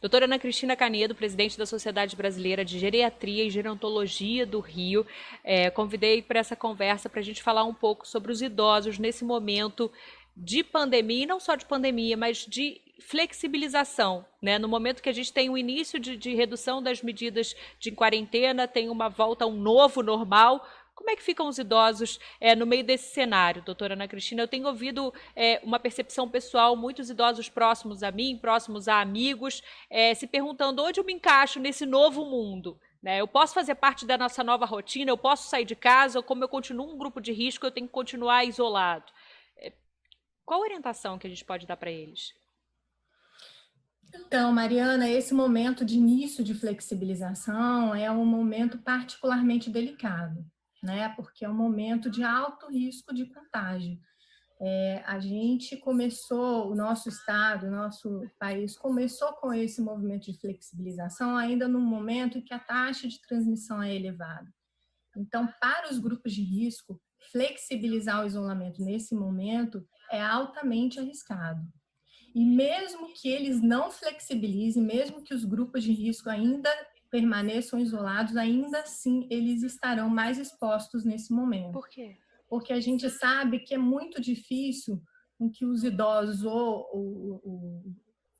Doutora Ana Cristina Canedo, presidente da Sociedade Brasileira de Geriatria e Gerontologia do Rio, convidei para essa conversa para a gente falar um pouco sobre os idosos nesse momento de pandemia, e não só de pandemia, mas de flexibilização, né? No momento que a gente tem o início de redução das medidas de quarentena, tem uma volta a um novo normal. Como é que ficam os idosos no meio desse cenário, doutora Ana Cristina? Eu tenho ouvido uma percepção pessoal, muitos idosos próximos a mim, próximos a amigos, se perguntando onde eu me encaixo nesse novo mundo. Né? Eu posso fazer parte da nossa nova rotina, eu posso sair de casa, ou como eu continuo um grupo de risco, eu tenho que continuar isolado. Qual a orientação que a gente pode dar para eles? Então, Mariana, esse momento de início de flexibilização é um momento particularmente delicado, né? Porque é um momento de alto risco de contágio. A gente começou, o nosso estado, o nosso país começou com esse movimento de flexibilização ainda no momento em que a taxa de transmissão é elevada. Então, para os grupos de risco, flexibilizar o isolamento nesse momento é altamente arriscado. E mesmo que eles não flexibilizem, mesmo que os grupos de risco ainda permaneçam isolados, ainda assim eles estarão mais expostos nesse momento. Por quê? Porque a gente sabe que é muito difícil com que os idosos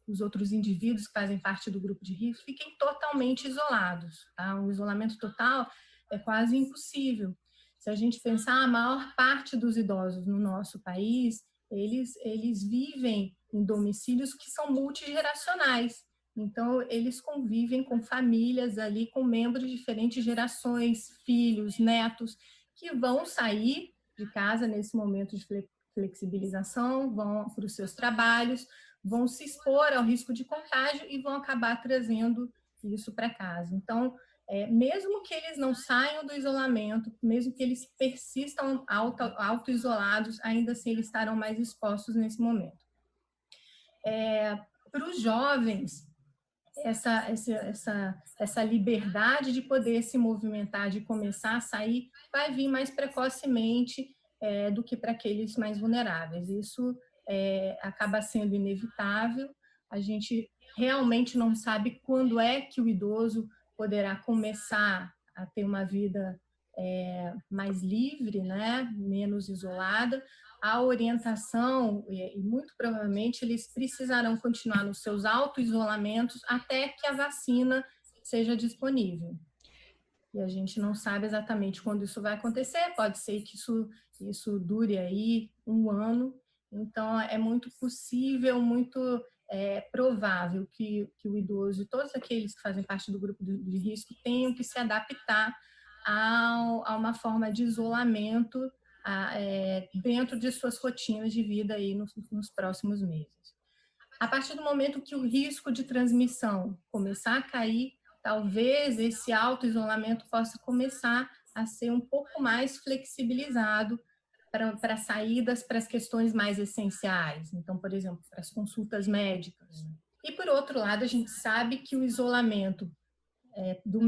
os outros indivíduos que fazem parte do grupo de risco fiquem totalmente isolados. Tá? O isolamento total é quase impossível. Se a gente pensar, a maior parte dos idosos no nosso país, eles vivem em domicílios que são multigeracionais. Então, eles convivem com famílias ali, com membros de diferentes gerações, filhos, netos, que vão sair de casa nesse momento de flexibilização, vão para os seus trabalhos, vão se expor ao risco de contágio e vão acabar trazendo isso para casa. Então, mesmo que eles não saiam do isolamento, mesmo que eles persistam auto-isolados, ainda assim eles estarão mais expostos nesse momento. Para os jovens, essa liberdade de poder se movimentar, de começar a sair, vai vir mais precocemente do que para aqueles mais vulneráveis. Isso acaba sendo inevitável. A gente realmente não sabe quando é que o idoso poderá começar a ter uma vida mais livre, né? Menos isolada. A orientação, e muito provavelmente eles precisarão continuar nos seus auto-isolamentos até que a vacina seja disponível. E a gente não sabe exatamente quando isso vai acontecer, pode ser que isso dure aí 1 ano, então é muito possível, muito provável que o idoso e todos aqueles que fazem parte do grupo de risco tenham que se adaptar a uma forma de isolamento dentro de suas rotinas de vida aí nos próximos meses. A partir do momento que o risco de transmissão começar a cair, talvez esse auto-isolamento possa começar a ser um pouco mais flexibilizado para saídas para as questões mais essenciais. Então, por exemplo, para as consultas médicas. E, por outro lado, a gente sabe que o isolamento,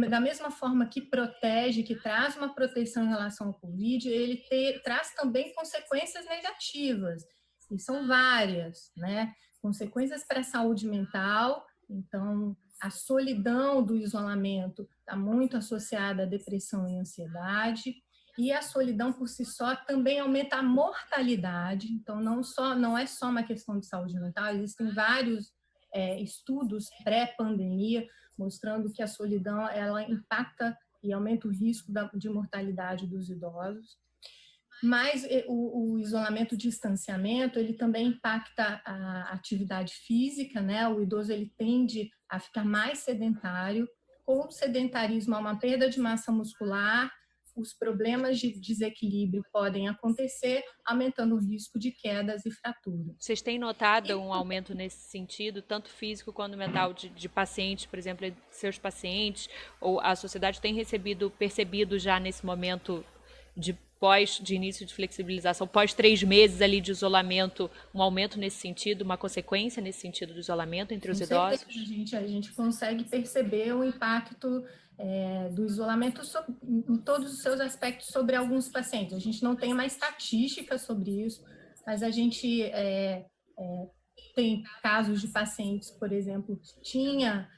da mesma forma que protege, que traz uma proteção em relação ao Covid, ele traz também consequências negativas, e são várias, né? Consequências para a saúde mental, então a solidão do isolamento está muito associada à depressão e ansiedade, e a solidão por si só também aumenta a mortalidade, então não é só uma questão de saúde mental, existem vários estudos pré-pandemia mostrando que a solidão ela impacta e aumenta o risco de mortalidade dos idosos. Mas o isolamento, o distanciamento, ele também impacta a atividade física, né? O idoso ele tende a ficar mais sedentário. Com o sedentarismo, há uma perda de massa muscular, os problemas de desequilíbrio podem acontecer, aumentando o risco de quedas e fraturas. Vocês têm notado um aumento nesse sentido, tanto físico quanto mental, de pacientes, por exemplo, de seus pacientes, ou a sociedade tem percebido já nesse momento de início de flexibilização, pós 3 meses ali de isolamento, um aumento nesse sentido, uma consequência nesse sentido do isolamento entre os Com certeza, idosos? a gente consegue perceber o impacto do isolamento em todos os seus aspectos sobre alguns pacientes. A gente não tem uma estatística sobre isso, mas a gente tem casos de pacientes, por exemplo, que tinha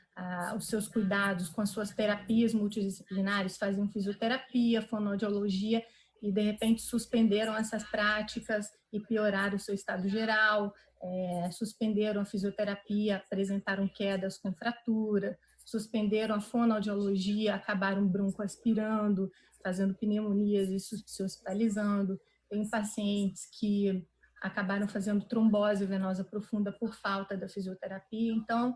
os seus cuidados com as suas terapias multidisciplinares, faziam fisioterapia, fonoaudiologia, e de repente suspenderam essas práticas e pioraram o seu estado geral, suspenderam a fisioterapia, apresentaram quedas com fratura, suspenderam a fonoaudiologia, acabaram broncoaspirando, fazendo pneumonias e se hospitalizando. Tem pacientes que acabaram fazendo trombose venosa profunda por falta da fisioterapia. Então,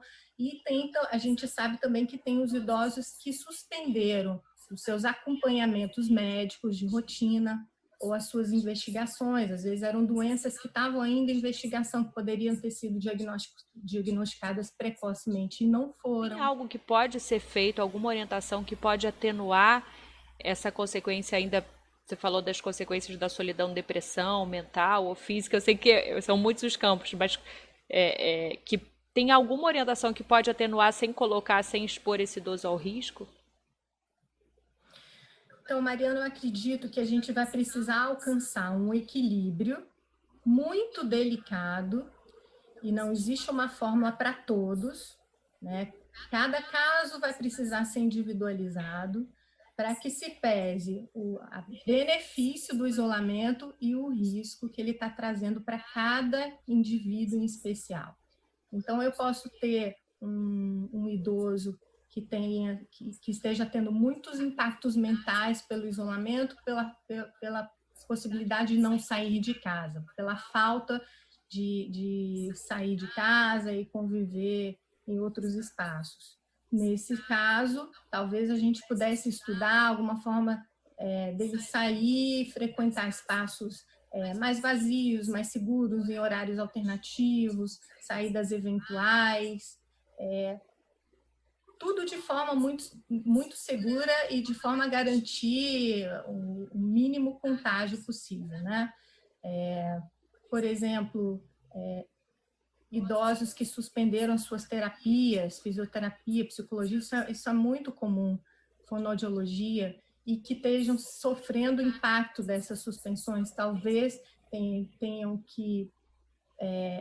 a gente sabe também que tem os idosos que suspenderam os seus acompanhamentos médicos de rotina ou as suas investigações. Às vezes eram doenças que estavam ainda em investigação, que poderiam ter sido diagnosticadas precocemente e não foram. Tem algo que pode ser feito, alguma orientação que pode atenuar essa consequência ainda? Você falou das consequências da solidão, depressão mental ou física. Eu sei que são muitos os campos, mas que tem alguma orientação que pode atenuar sem colocar, sem expor esse idoso ao risco? Então, Mariana, eu acredito que a gente vai precisar alcançar um equilíbrio muito delicado e não existe uma fórmula para todos, né? Cada caso vai precisar ser individualizado para que se pese o benefício do isolamento e o risco que ele está trazendo para cada indivíduo em especial. Então, eu posso ter um idoso que esteja tendo muitos impactos mentais pelo isolamento, pela possibilidade de não sair de casa, pela falta de sair de casa e conviver em outros espaços. Nesse caso, talvez a gente pudesse estudar alguma forma dele sair, frequentar espaços mais vazios, mais seguros, em horários alternativos, saídas eventuais, tudo de forma muito, muito segura e de forma a garantir o mínimo contágio possível, né? Por exemplo, idosos que suspenderam suas terapias, fisioterapia, psicologia, isso é muito comum, fonoaudiologia, e que estejam sofrendo o impacto dessas suspensões, talvez tenham que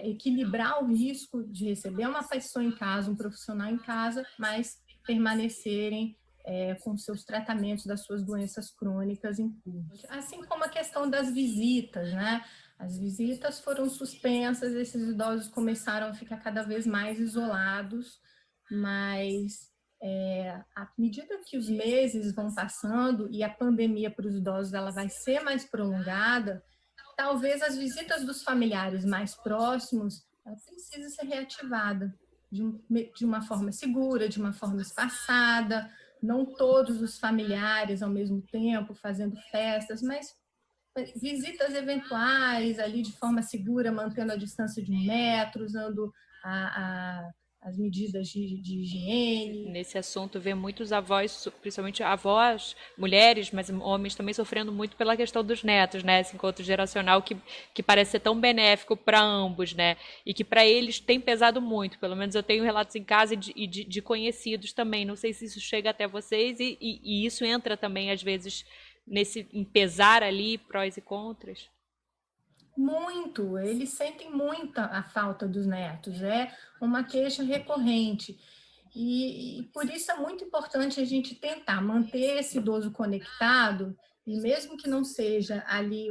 equilibrar o risco de receber uma pessoa em casa, um profissional em casa, mas permanecerem com seus tratamentos das suas doenças crônicas em curso. Assim como a questão das visitas, né? As visitas foram suspensas, esses idosos começaram a ficar cada vez mais isolados, mas à medida que os meses vão passando e a pandemia para os idosos ela vai ser mais prolongada, talvez as visitas dos familiares mais próximos ela precise ser reativada de uma forma segura, de uma forma espaçada, não todos os familiares ao mesmo tempo fazendo festas, mas visitas eventuais ali de forma segura, mantendo a distância de 1 metro, usando as medidas de higiene. Nesse assunto, vê muitos avós, principalmente avós, mulheres, mas homens também sofrendo muito pela questão dos netos, né? Esse encontro geracional que parece ser tão benéfico para ambos, né? E que para eles tem pesado muito. Pelo menos eu tenho relatos em casa e de conhecidos também. Não sei se isso chega até vocês e isso entra também, às vezes, em pesar ali, prós e contras. Muito, eles sentem muito a falta dos netos, é uma queixa recorrente. E por isso é muito importante a gente tentar manter esse idoso conectado, e mesmo que não seja ali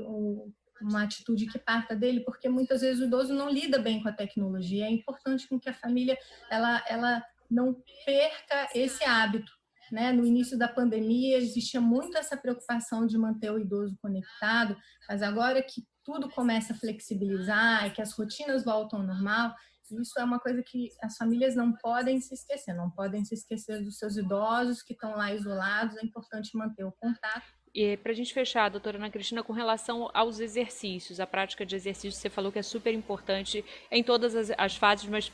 uma atitude que parta dele, porque muitas vezes o idoso não lida bem com a tecnologia, é importante que a família ela não perca esse hábito. Né? No início da pandemia existia muito essa preocupação de manter o idoso conectado, mas agora que tudo começa a flexibilizar e que as rotinas voltam ao normal, isso é uma coisa que as famílias não podem se esquecer dos seus idosos que estão lá isolados, é importante manter o contato. E para a gente fechar, doutora Ana Cristina, com relação aos exercícios, a prática de exercícios, você falou que é super importante em todas as fases, mas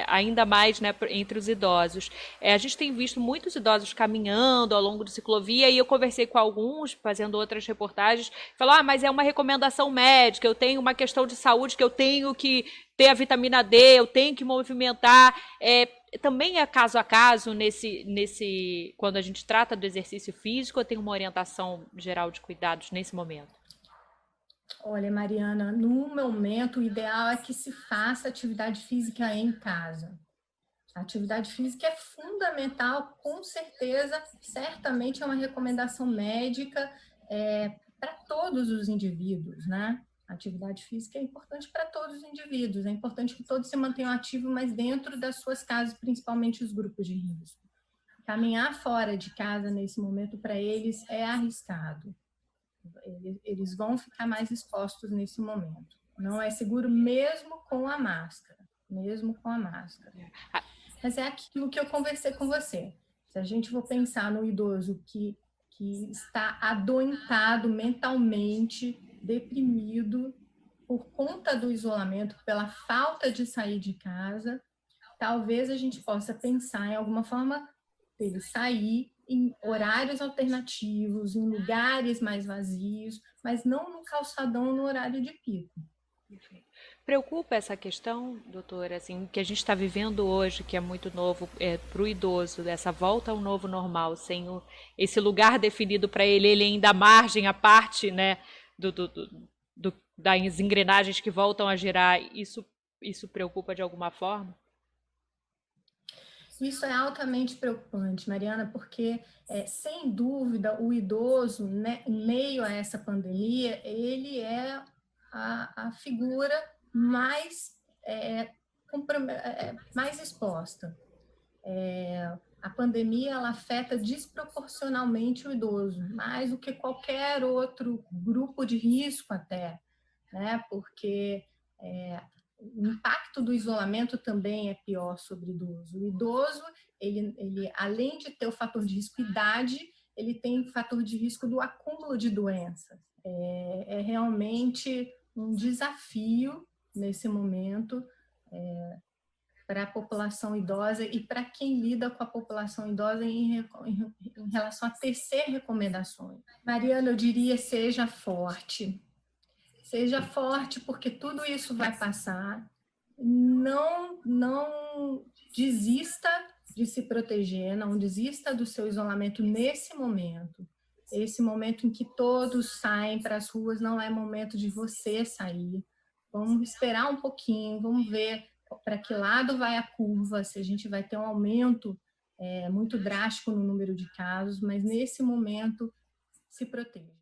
ainda mais, né, entre os idosos. A gente tem visto muitos idosos caminhando ao longo do ciclovia e eu conversei com alguns, fazendo outras reportagens, falaram, mas é uma recomendação médica, eu tenho uma questão de saúde que eu tenho que ter a vitamina D, eu tenho que movimentar. Também é caso a caso quando a gente trata do exercício físico, ou tem uma orientação geral de cuidados nesse momento? Olha, Mariana, no momento, o ideal é que se faça atividade física em casa. A atividade física é fundamental, com certeza, certamente é uma recomendação médica para todos os indivíduos, né? A atividade física é importante para todos os indivíduos, é importante que todos se mantenham ativos, mas dentro das suas casas, principalmente os grupos de risco. Caminhar fora de casa nesse momento para eles é arriscado. Eles vão ficar mais expostos nesse momento. Não é seguro mesmo com a máscara, mesmo com a máscara. Mas é aquilo que eu conversei com você. Se a gente for pensar no idoso que está adoentado mentalmente, deprimido, por conta do isolamento, pela falta de sair de casa, talvez a gente possa pensar em alguma forma dele sair em horários alternativos, em lugares mais vazios, mas não no calçadão no horário de pico. Preocupa essa questão, doutora, assim, que a gente está vivendo hoje, que é muito novo para o idoso, dessa volta ao novo normal, sem esse lugar definido para ele ainda à margem, à parte, né, das engrenagens que voltam a girar, isso preocupa de alguma forma? Isso é altamente preocupante, Mariana, porque, sem dúvida, o idoso, né, em meio a essa pandemia, ele é a figura mais, mais exposta. A pandemia ela afeta desproporcionalmente o idoso, mais do que qualquer outro grupo de risco até, né? Porque o impacto do isolamento também é pior sobre o idoso. O idoso, ele além de ter o fator de risco idade, ele tem o fator de risco do acúmulo de doenças. É realmente um desafio nesse momento para a população idosa e para quem lida com a população idosa em relação a tecer recomendações. Mariana, eu diria seja forte. Seja forte, porque tudo isso vai passar. Não desista de se proteger, não desista do seu isolamento nesse momento. Esse momento em que todos saem para as ruas não é momento de você sair. Vamos esperar um pouquinho, vamos ver para que lado vai a curva, se a gente vai ter um aumento muito drástico no número de casos, mas nesse momento se proteja.